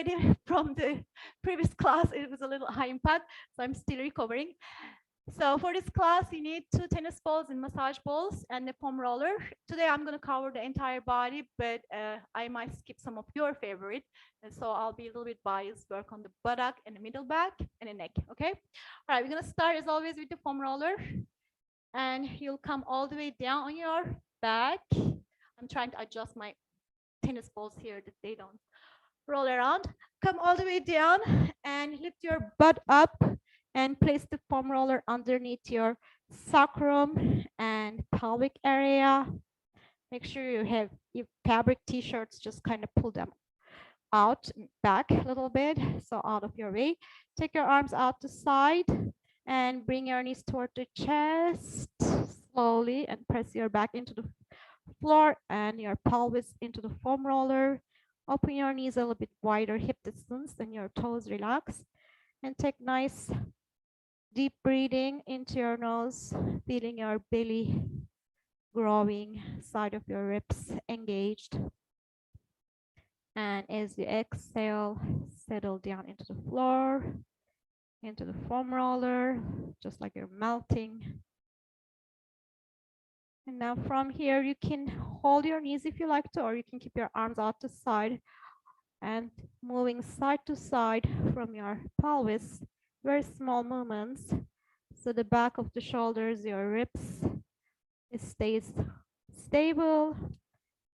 already from the previous class. It was a little high impact, so I'm still recovering. So for this class, you need 2 tennis balls and massage balls and a foam roller. Today, I'm going to cover the entire body, but I might skip some of your favorite. And so I'll be a little bit biased, work on the buttock and the middle back and the neck, okay? All right, we're going to start as always with the foam roller. And you'll come all the way down on your back. I'm trying to adjust my tennis balls here that they don't roll around. Come all the way down and lift your butt up and place the foam roller underneath your sacrum and pelvic area. Make sure you have your fabric t-shirts, just kind of pull them out back a little bit, so out of your way. Take your arms out to side and bring your knees toward the chest slowly and press your back into the floor and your pelvis into the foam roller. Open your knees a little bit wider, hip distance, and your toes relax. And take nice deep breathing into your nose, feeling your belly growing, side of your ribs engaged. And as you exhale, settle down into the floor, into the foam roller, just like you're melting. And now from here, you can hold your knees if you like to, or you can keep your arms out to side and moving side to side from your pelvis, very small movements. So the back of the shoulders, your ribs, it stays stable.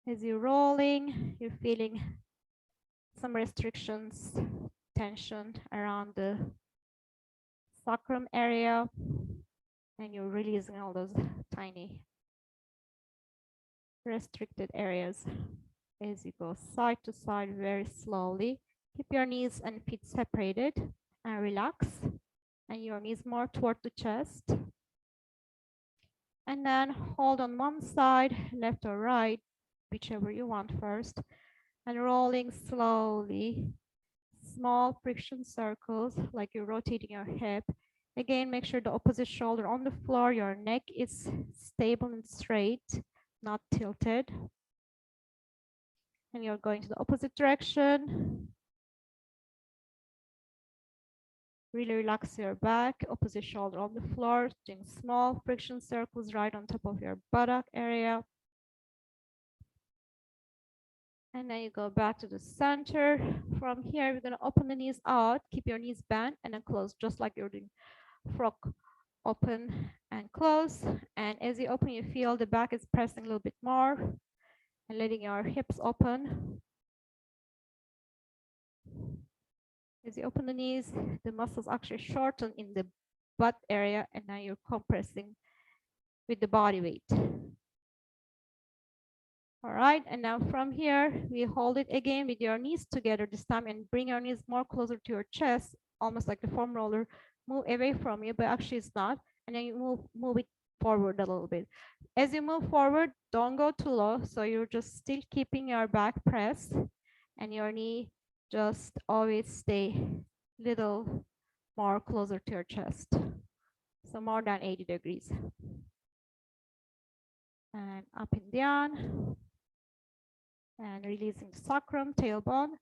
As you're rolling, you're feeling some restrictions, tension around the sacrum area, and you're releasing all those tiny restricted areas as you go side to side very slowly. Keep your knees and feet separated and relax, and your knees more toward the chest. And then hold on one side, left or right, whichever you want first, and rolling slowly, small friction circles like you're rotating your hip. Again, make sure the opposite shoulder on the floor, your neck is stable and straight, not tilted. And you're going to the opposite direction. Really relax your back, opposite shoulder on the floor, doing small friction circles right on top of your buttock area. And then you go back to the center. From here, we're going to open the knees out, keep your knees bent, and then close, just like you're doing frog. Open and close. And as you open, you feel the back is pressing a little bit more and letting your hips open. As you open the knees, the muscles actually shorten in the butt area, and now you're compressing with the body weight. All right, and now from here, we hold it again with your knees together this time and bring your knees more closer to your chest, almost like the foam roller. Move away from you, but actually it's not. And then you move it forward a little bit. As you move forward, don't go too low. So you're just still keeping your back pressed and your knee just always stay little more closer to your chest. So more than 80 degrees. And up and down. And releasing the sacrum, tailbone.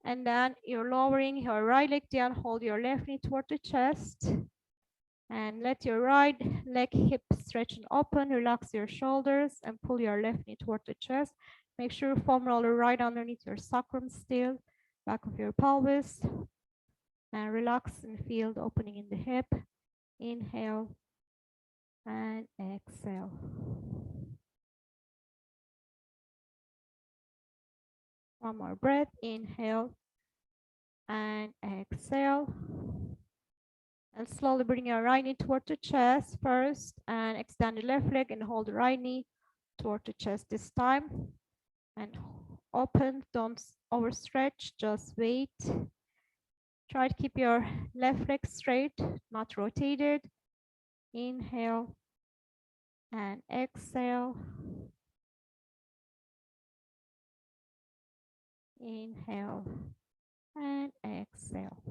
And then you're lowering your right leg down, hold your left knee toward the chest. And let your right leg hip stretch and open, relax your shoulders and pull your left knee toward the chest. Make sure foam roller right underneath your sacrum still, back of your pelvis. And relax and feel the opening in the hip. Inhale and exhale. One more breath, inhale and exhale. And slowly bring your right knee toward the chest first and extend the left leg and hold the right knee toward the chest this time. And open, don't overstretch, just wait. Try to keep your left leg straight, not rotated. Inhale and exhale. Inhale and exhale.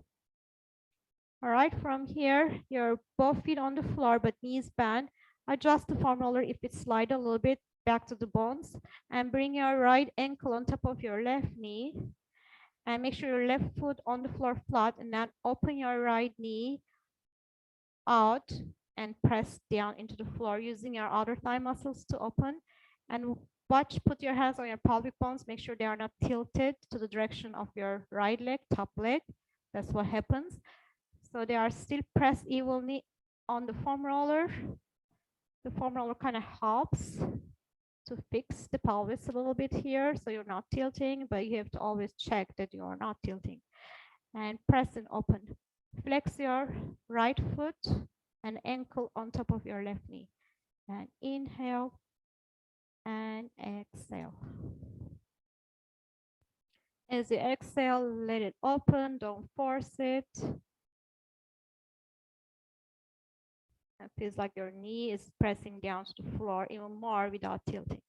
All right, from here, your both feet on the floor, but knees bent. Adjust the foam roller if it slide a little bit back to the bones, and bring your right ankle on top of your left knee. And make sure your left foot on the floor flat, and then open your right knee out and press down into the floor using your outer thigh muscles to open. And watch, put your hands on your pelvic bones. Make sure they are not tilted to the direction of your right leg, top leg. That's what happens. So they are still pressed evenly on the foam roller. The foam roller kind of helps to fix the pelvis a little bit here, so you're not tilting, but you have to always check that you are not tilting. And press and open. Flex your right foot and ankle on top of your left knee. And inhale and exhale. As you exhale, let it open, don't force it. It feels like your knee is pressing down to the floor even more without tilting.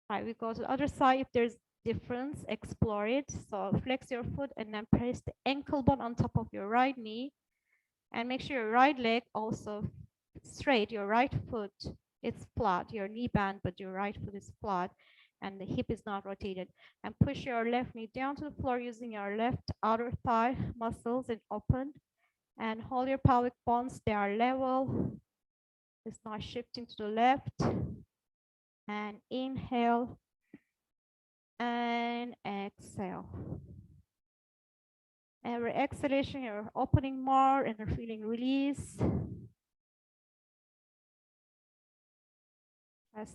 All right, we go to the other side. If there's difference, explore it. So flex your foot and then press the ankle bone on top of your right knee. And make sure your right leg also straight. Your right foot is flat, your knee bend, but your right foot is flat and the hip is not rotated. And push your left knee down to the floor using your left outer thigh muscles and open. And hold your pelvic bones, they are level. It's not shifting to the left. And inhale and exhale. Every exhalation, you're opening more and you're feeling release.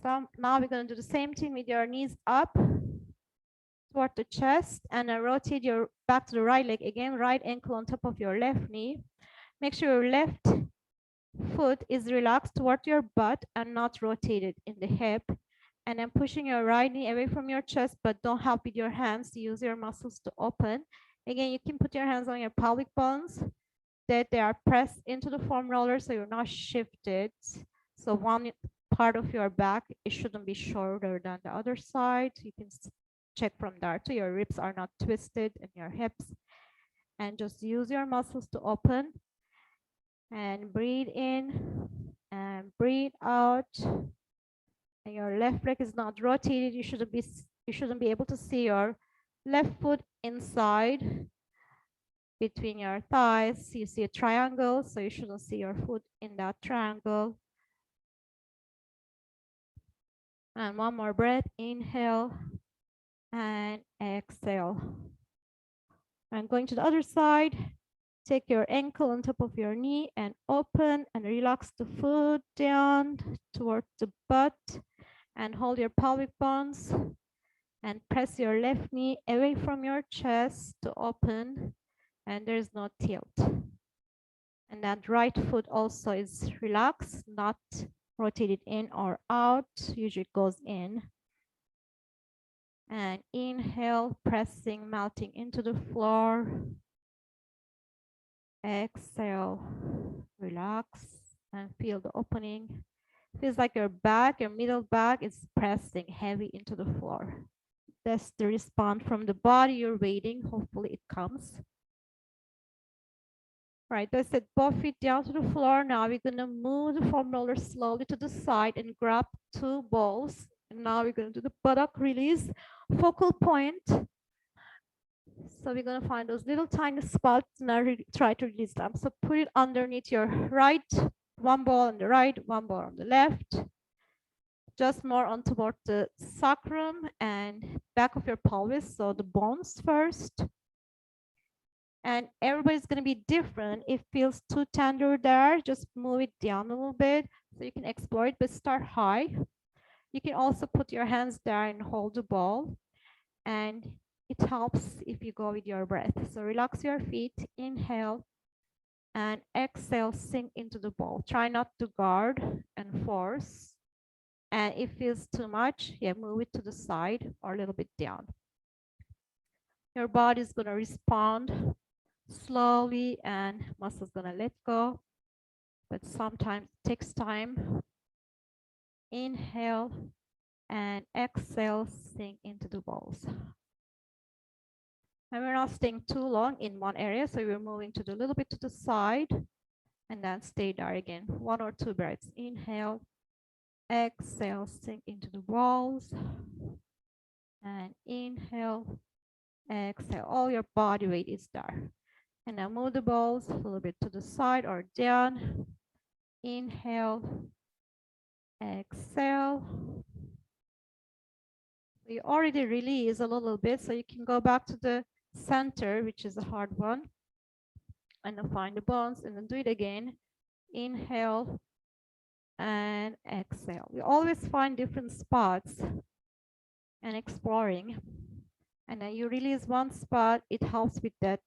So now we're going to do the same thing with your knees up toward the chest, and rotate your back to the right leg again, right ankle on top of your left knee. Make sure your left foot is relaxed toward your butt and not rotated in the hip. And then pushing your right knee away from your chest, but don't help with your hands. Use your muscles to open. Again, you can put your hands on your pelvic bones that they are pressed into the foam roller so you're not shifted. So one part of your back, it shouldn't be shorter than the other side. You can check from there too. Your ribs are not twisted in your hips. And just use your muscles to open. And breathe in and breathe out. And your left leg is not rotated. You shouldn't be able to see your left foot inside between your thighs. You see a triangle, so you shouldn't see your foot in that triangle. And one more breath, inhale and exhale. And going to the other side, take your ankle on top of your knee and open and relax the foot down towards the butt and hold your pelvic bones and press your left knee away from your chest to open, and there's no tilt. And that right foot also is relaxed, not rotated in or out, usually it goes in. And inhale, pressing, melting into the floor. Exhale, relax and feel the opening. Feels like your back, your middle back is pressing heavy into the floor. That's the response from the body. You're waiting. Hopefully it comes. Right, that's it. Both feet down to the floor. Now we're going to move the foam roller slowly to the side and grab two balls. And now we're going to do the buttock release. Focal point. So we're going to find those little tiny spots and I try to release them. So put it underneath your right, one ball on the right, one ball on the left. Just more on toward the sacrum and back of your pelvis, so the bones first. And everybody's going to be different. If it feels too tender there, just move it down a little bit so you can explore it, but start high. You can also put your hands there and hold the ball. And it helps if you go with your breath. So relax your feet, inhale, and exhale, sink into the ball. Try not to guard and force. And if it feels too much, yeah, move it to the side or a little bit down. Your body is going to respond slowly and muscles going to let go. But sometimes it takes time. Inhale and exhale, sink into the balls. And we're not staying too long in one area, so we're moving to the little bit to the side and then stay there again. 1 or 2 breaths. Inhale, exhale, sink into the balls. And inhale Exhale. All your body weight is there. And now move the balls a little bit to the side or down. Inhale. Exhale. You already release a little bit, so you can go back to the center, which is a hard one. And then find the bones and then do it again. Inhale and exhale. We always find different spots and exploring. And then you release one spot, it helps with that,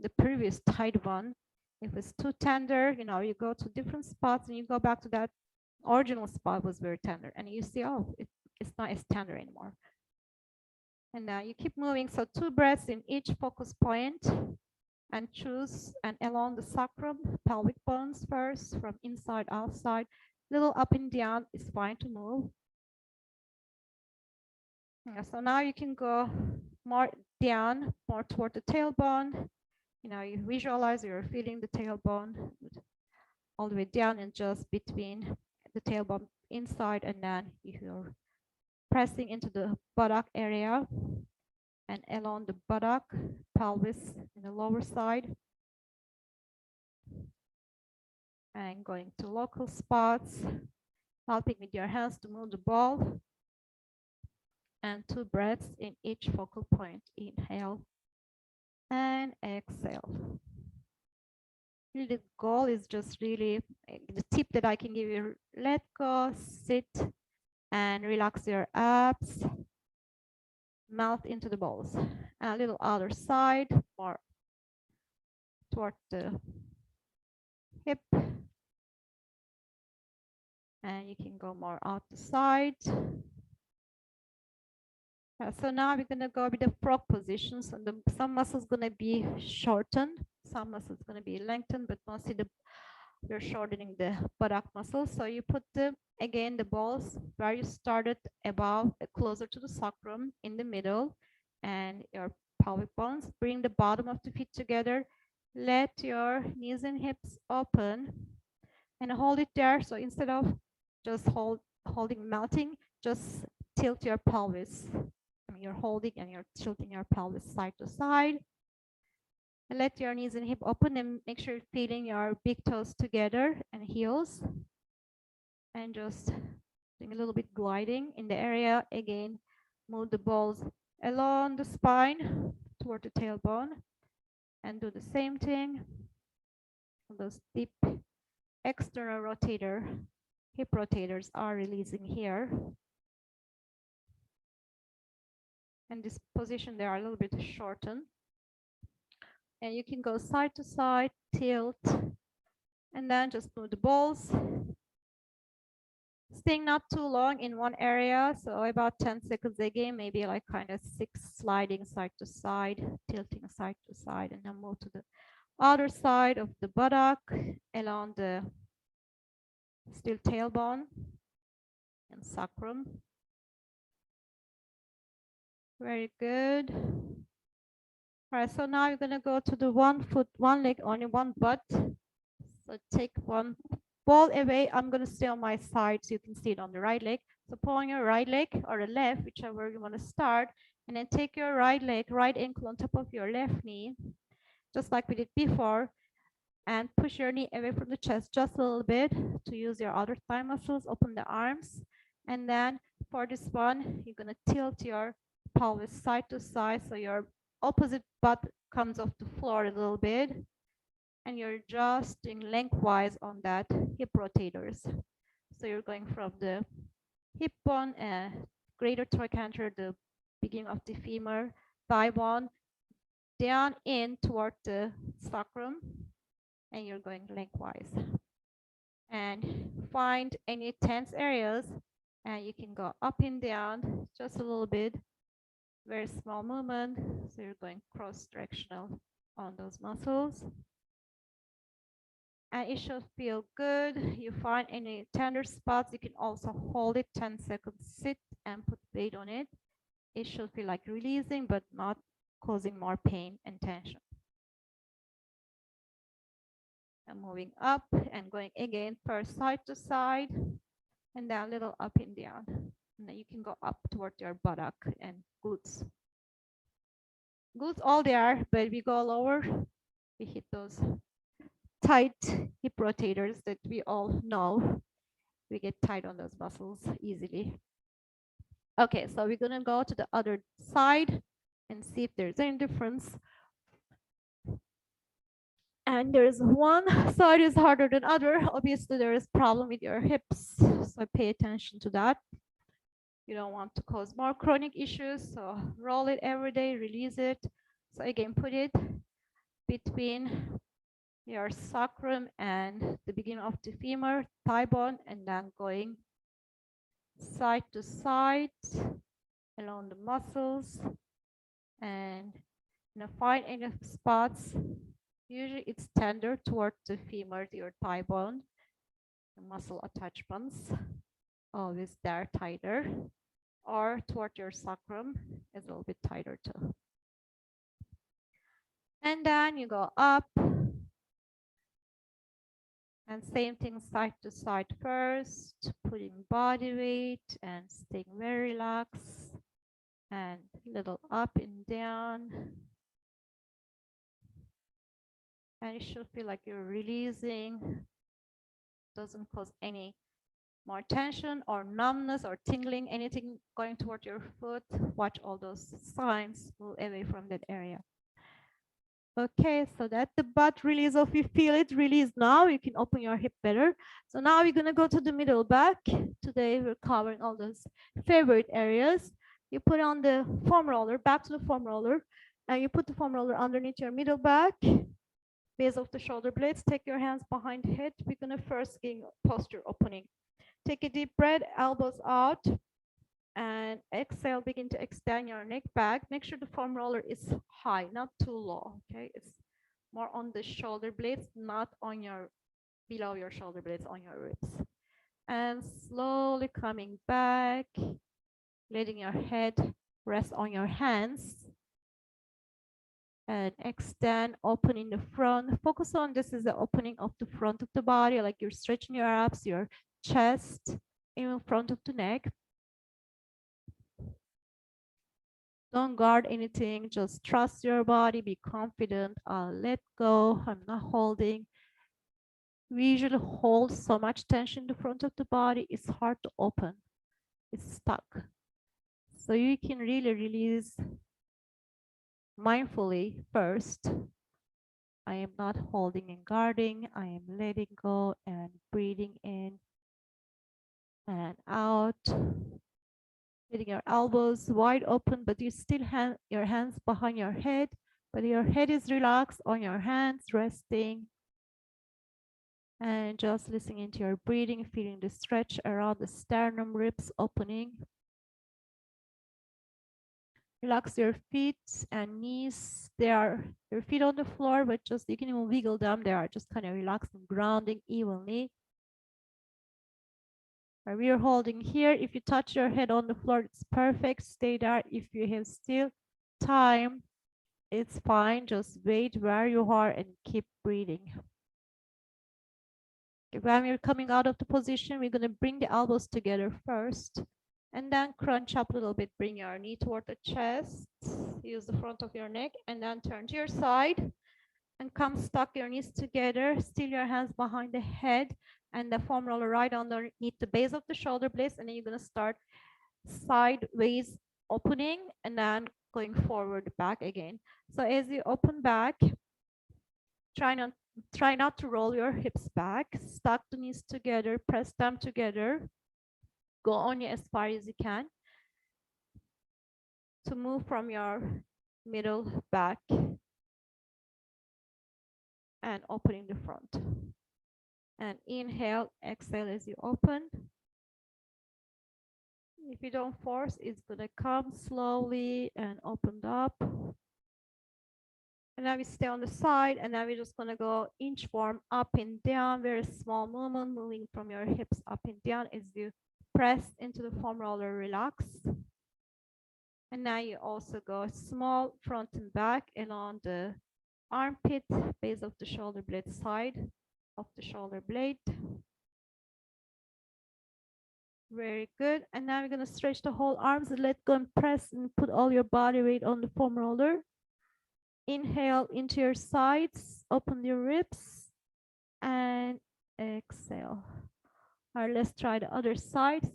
the previous tight one. If it's too tender, you go to different spots and you go back to that original spot was very tender. And you see, oh, it's not as tender anymore. And now you keep moving. So 2 breaths in each focus point and choose and along the sacrum, pelvic bones first from inside outside. Little up and down is fine to move. So now you can go more down, more toward the tailbone. You visualize you're feeling the tailbone all the way down and just between the tailbone inside, and then you're pressing into the buttock area and along the buttock, pelvis in the lower side. And going to local spots, helping with your hands to move the ball. And 2 breaths in each focal point. Inhale and exhale. Really, the goal is just really, the tip that I can give you, let go, sit, and relax your abs. Melt into the balls. And a little other side, more toward the hip. And you can go more out the side. So now we're going to go with the frog position. So some muscles going to be shortened, some muscles going to be lengthened, but mostly we're shortening the buttock muscles. So you put again the balls where you started, above, closer to the sacrum, in the middle, and your pelvic bones. Bring the bottom of the feet together. Let your knees and hips open and hold it there. So instead of just holding, melting, just tilt your pelvis. You're holding and you're tilting your pelvis side to side. And let your knees and hip open and make sure you're feeling your big toes together and heels. And just doing a little bit gliding in the area. Again, move the balls along the spine toward the tailbone. And do the same thing. Those deep external hip rotators are releasing here. And this position, they are a little bit shortened. And you can go side to side, tilt, and then just move the balls. Staying not too long in one area, so about 10 seconds again, maybe like kind of 6 sliding side to side, tilting side to side, and then move to the other side of the buttock along the still tailbone and sacrum. Very good. All right, so now you're going to go to the 1 foot, 1 leg, only 1 butt. So take 1 ball away. I'm going to stay on my side so you can see it on the right leg. So pull on your right leg or the left, whichever you want to start. And then take your right leg, right ankle on top of your left knee, just like we did before. And push your knee away from the chest just a little bit to use your other thigh muscles. Open the arms. And then for this one, you're going to tilt your pelvis side to side so your opposite butt comes off the floor a little bit. And you're just doing lengthwise on that hip rotators. So you're going from the hip bone, greater trochanter, the beginning of the femur, thigh bone, down in toward the sacrum, and you're going lengthwise. And find any tense areas, and you can go up and down just a little bit. Very small movement, so you're going cross-directional on those muscles. And it should feel good. You find any tender spots, you can also hold it 10 seconds, sit and put weight on it. It should feel like releasing, but not causing more pain and tension. And moving up and going again first side to side, and then a little up and down. And then you can go up toward your buttock and glutes. Glutes all there, but we go lower, we hit those tight hip rotators that we all know. We get tight on those muscles easily. Okay, so we're gonna go to the other side and see if there's any difference. And there's one side is harder than other. Obviously, there is problem with your hips, so pay attention to that. You don't want to cause more chronic issues, so roll it every day, release it. So again, put it between your sacrum and the beginning of the femur, thigh bone, and then going side to side along the muscles, and find any spots. Usually it's tender toward the femur, your thigh bone, the muscle attachments, always there tighter, or toward your sacrum is a little bit tighter too. And then you go up, and same thing side to side first, putting body weight and staying very relaxed, and little up and down. And you should feel like you're releasing, doesn't cause any more tension or numbness or tingling, anything going toward your foot. Watch all those signs, move away from that area. Okay, so that's the butt release. If you feel it release now, you can open your hip better. So now we're gonna go to the middle back. Today we're covering all those favorite areas. You put on the foam roller, back to the foam roller, and you put the foam roller underneath your middle back, base of the shoulder blades. Take your hands behind the head. We're gonna first gain posture opening. Take a deep breath, elbows out, and exhale, begin to extend your neck back. Make sure the foam roller is high, not too low, okay? It's more on the shoulder blades, not on your, below your shoulder blades, on your ribs. And slowly coming back, letting your head rest on your hands. And extend, opening the front. Focus on this is the opening of the front of the body, like you're stretching your abs, your chest, in front of the neck. Don't guard anything, just trust your body, be confident. I'll let go, I'm not holding. We usually hold so much tension in the front of the body, it's hard to open, it's stuck. So you can really release mindfully first. I am not holding and guarding, I am letting go and breathing in and out. Letting your elbows wide open, but you still have your hands behind your head, but your head is relaxed on your hands, resting. And just listening into your breathing, feeling the stretch around the sternum, ribs opening. Relax your feet and knees. They are your feet on the floor, but just you can even wiggle them. They are just kind of relaxing, grounding evenly. Where we are holding here, if you touch your head on the floor, it's perfect. Stay there. If you have still time, it's fine. Just wait where you are and keep breathing. When we're coming out of the position, we're going to bring the elbows together first and then crunch up a little bit. Bring your knee toward the chest, use the front of your neck, and then turn to your side and come stuck your knees together. Still your hands behind the head and the foam roller right underneath the base of the shoulder blades. And then you're going to start sideways opening and then going forward back again. So as you open back, try not to roll your hips back. Stuck the knees together, press them together. Go only as far as you can to move from your middle back and opening the front. And inhale, exhale as you open. If you don't force, it's gonna come slowly and opened up. And now we stay on the side, and now we're just gonna go inch form up and down, very small movement, moving from your hips up and down as you press into the foam roller, relax. And now you also go small front and back along the armpit, base of the shoulder blade, side of the shoulder blade. Very good. And now we're going to stretch the whole arms and let go and press and put all your body weight on the foam roller. Inhale into your sides, open your ribs, and exhale. All right, let's try the other side.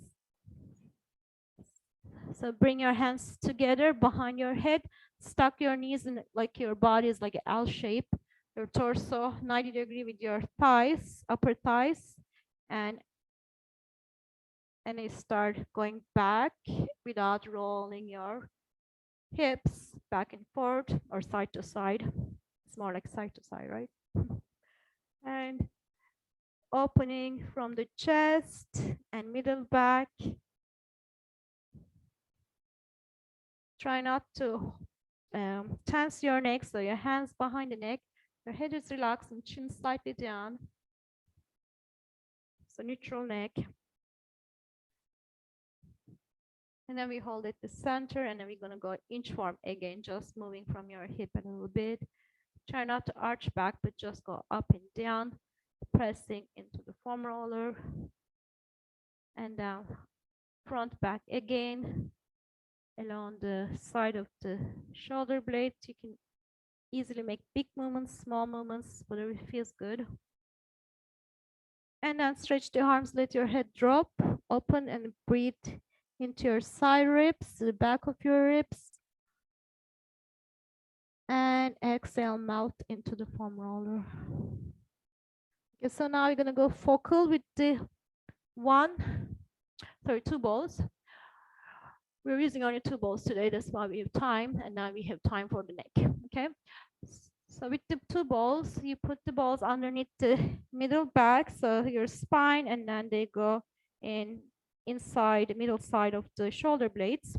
So bring your hands together behind your head, stuck your knees in like your body is like an L shape, your torso 90-degree with your thighs, upper thighs, and you start going back without rolling your hips back and forth or side to side. It's more like side to side, right? And opening from the chest and middle back. Try not to tense your neck, so your hands behind the neck, your head is relaxed and chin slightly down. So neutral neck. And then we hold it the center, and then we're going to go inch form again, just moving from your hip a little bit. Try not to arch back, but just go up and down, pressing into the foam roller. And down, front back again, along the side of the shoulder blade. You can easily make big movements, small movements, whatever feels good. And then stretch the arms, let your head drop, open and breathe into your side ribs, the back of your ribs. And exhale, mouth into the foam roller. Okay, so now you're gonna go focal with the two balls. We're using only 2 balls today, that's why we have time, and now we have time for the neck, okay? So with the 2 balls, you put the balls underneath the middle back, so your spine, and then they go inside the middle side of the shoulder blades.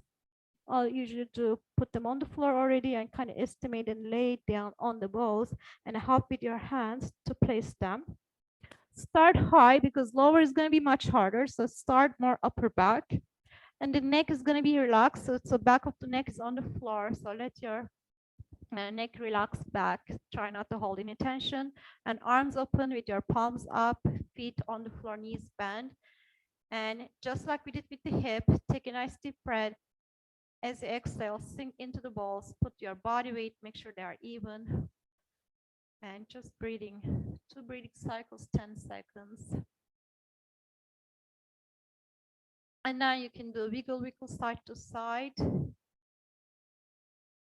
I'll usually do put them on the floor already and kind of estimate and lay down on the balls and help with your hands to place them. Start high because lower is going to be much harder, so start more upper back. And the neck is going to be relaxed, so back of the neck is on the floor, so let your neck relax back. Try not to hold any tension. And arms open with your palms up, feet on the floor, knees bent. And just like we did with the hip, take a nice deep breath. As you exhale, sink into the balls, put your body weight, make sure they are even. And just breathing, 2 breathing cycles, 10 seconds. And now you can do wiggle side to side.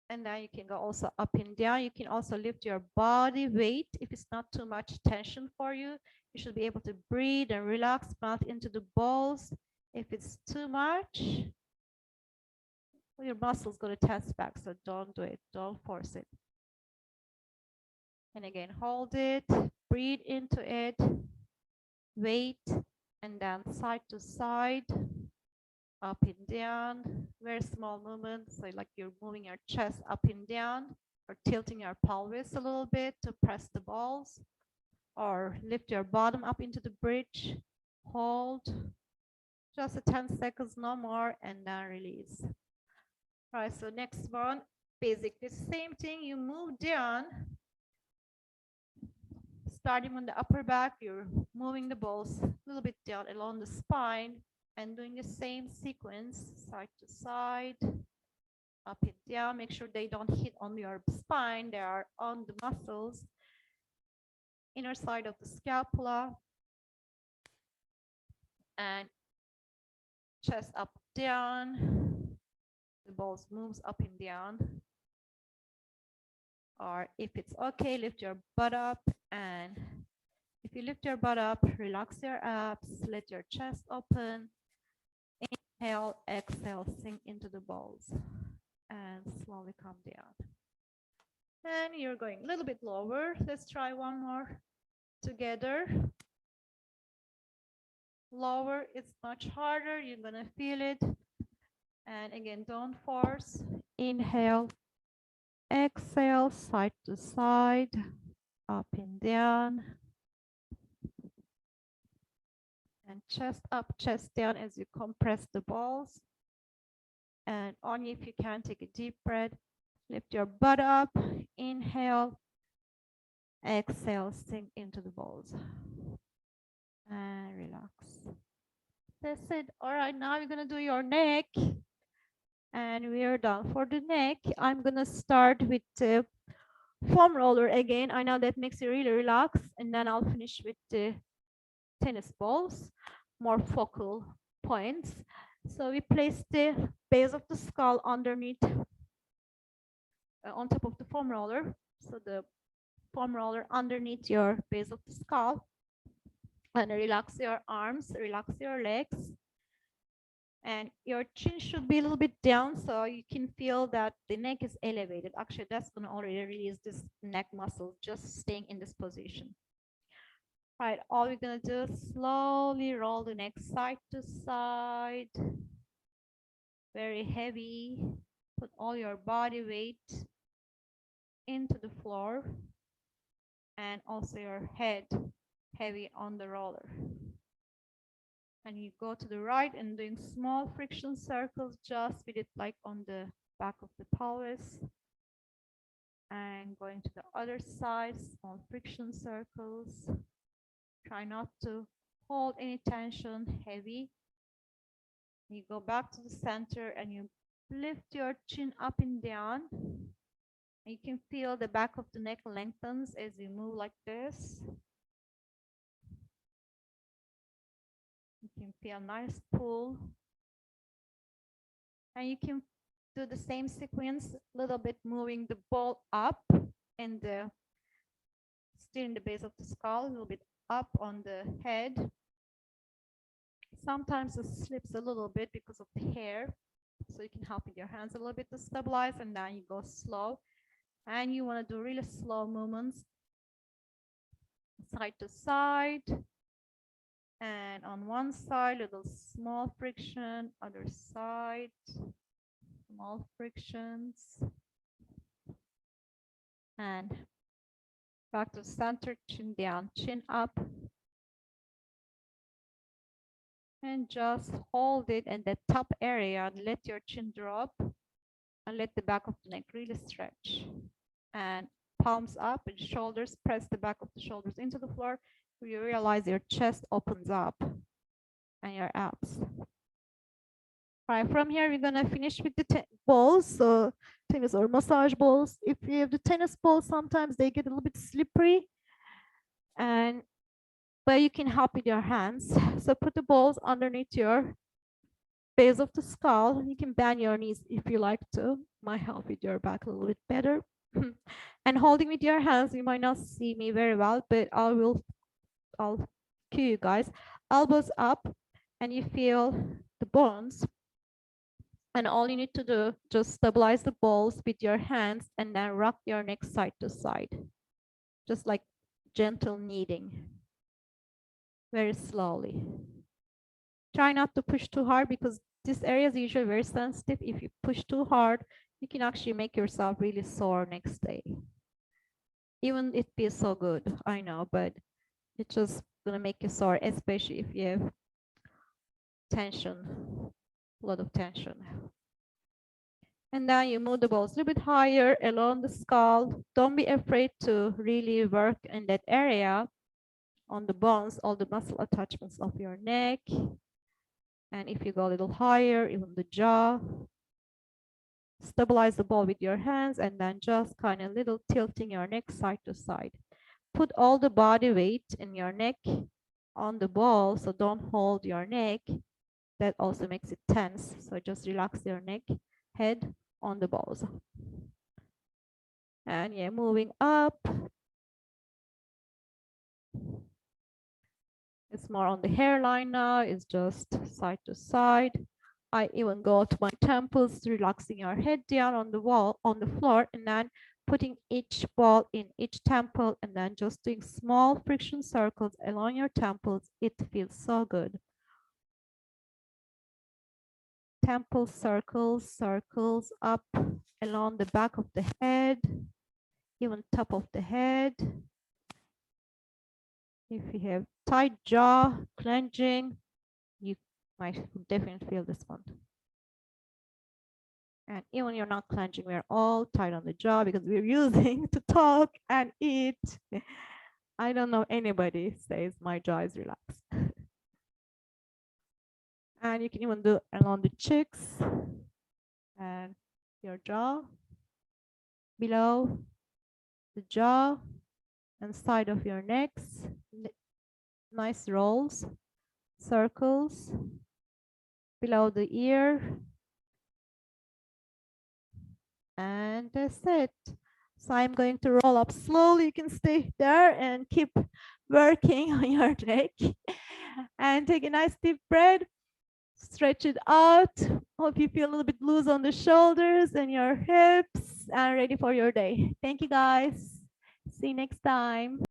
And now you can go also up and down. You can also lift your body weight. If it's not too much tension for you, you should be able to breathe and relax, mouth into the balls. If it's too much, well, your muscles going to tense back, so don't do it. Don't force it. And again, hold it, breathe into it, wait, and then side to side, up and down, very small movements, so like you're moving your chest up and down, or tilting your pelvis a little bit to press the balls, or lift your bottom up into the bridge, hold, just 10 seconds, no more, and then release. All right, so next one, basically same thing, you move down, starting on the upper back, you're moving the balls a little bit down along the spine and doing the same sequence, side to side, up and down. Make sure they don't hit on your spine. They are on the muscles, inner side of the scapula, and chest up, down. The balls moves up and down. Or if it's okay, lift your butt up, and if you lift your butt up, relax your abs, let your chest open. Inhale, exhale, sink into the balls, and slowly come down. And you're going a little bit lower. Let's try one more together. Lower, it's much harder. You're gonna feel it. And again, don't force. Inhale, exhale, side to side, up and down. And chest up, chest down as you compress the balls. And only if you can, take a deep breath. Lift your butt up. Inhale, exhale, sink into the balls. And relax. That's it. All right, now you're going to do your neck. And we are done for the neck. I'm going to start with Foam roller again. I know that makes you really relax. And then I'll finish with the tennis balls, more focal points. So we place the base of the skull underneath, on top of the foam roller. So the foam roller underneath your base of the skull. And relax your arms, relax your legs. And your chin should be a little bit down so you can feel that the neck is elevated. Actually, that's going to already release this neck muscle just staying in this position. Right, all we're going to do is slowly roll the neck side to side. Very heavy. Put all your body weight into the floor and also your head heavy on the roller. And you go to the right and doing small friction circles just with it like on the back of the pelvis. And going to the other side, small friction circles. Try not to hold any tension, heavy. You go back to the center and you lift your chin up and down. You can feel the back of the neck lengthens as you move like this. You can feel nice pull. And you can do the same sequence, a little bit moving the ball up and still in the base of the skull, a little bit up on the head. Sometimes it slips a little bit because of the hair. So you can help with your hands a little bit to stabilize, and then you go slow. And you want to do really slow movements, side to side. And on one side, little small friction, other side, small frictions. And back to center, chin down, chin up. And just hold it in the top area and let your chin drop. And let the back of the neck really stretch. And palms up and shoulders, press the back of the shoulders into the floor. You realize your chest opens up and your abs. All right, from here, we're gonna finish with the balls, so tennis or massage balls. If you have the tennis balls, sometimes they get a little bit slippery, but you can help with your hands. So put the balls underneath your base of the skull. You can bend your knees if you like to. Might help with your back a little bit better. And holding with your hands, you might not see me very well, but I'll cue you guys. Elbows up, and you feel the bones. And all you need to do, just stabilize the balls with your hands and then rock your neck side to side. Just like gentle kneading. Very slowly. Try not to push too hard because this area is usually very sensitive. If you push too hard, you can actually make yourself really sore next day. Even it feels so good, I know, but it's just gonna make you sore, especially if you have tension, a lot of tension. And then you move the balls a little bit higher along the skull. Don't be afraid to really work in that area on the bones, all the muscle attachments of your neck. And if you go a little higher, even the jaw, stabilize the ball with your hands and then just kind of little tilting your neck side to side. Put all the body weight in your neck on the ball, so don't hold your neck. That also makes it tense. So just relax your neck, head on the balls. And yeah, moving up. It's more on the hairline now. It's just side to side. I even go to my temples, relaxing your head down on the wall, on the floor, and then putting each ball in each temple, and then just doing small friction circles along your temples. It feels so good. Temple circles, circles up along the back of the head, even top of the head. If you have tight jaw, clenching, you might definitely feel this one. And even you're not clenching, we're all tight on the jaw because we're using to talk and eat. I don't know anybody says my jaw is relaxed. And you can even do along the cheeks and your jaw, below, the jaw and side of your necks. Nice rolls, circles below the ear. And that's it. So I'm going to roll up slowly. You can stay there and keep working on your neck. And take a nice deep breath. Stretch it out. Hope you feel a little bit loose on the shoulders and your hips and ready for your day. Thank you, guys. See you next time.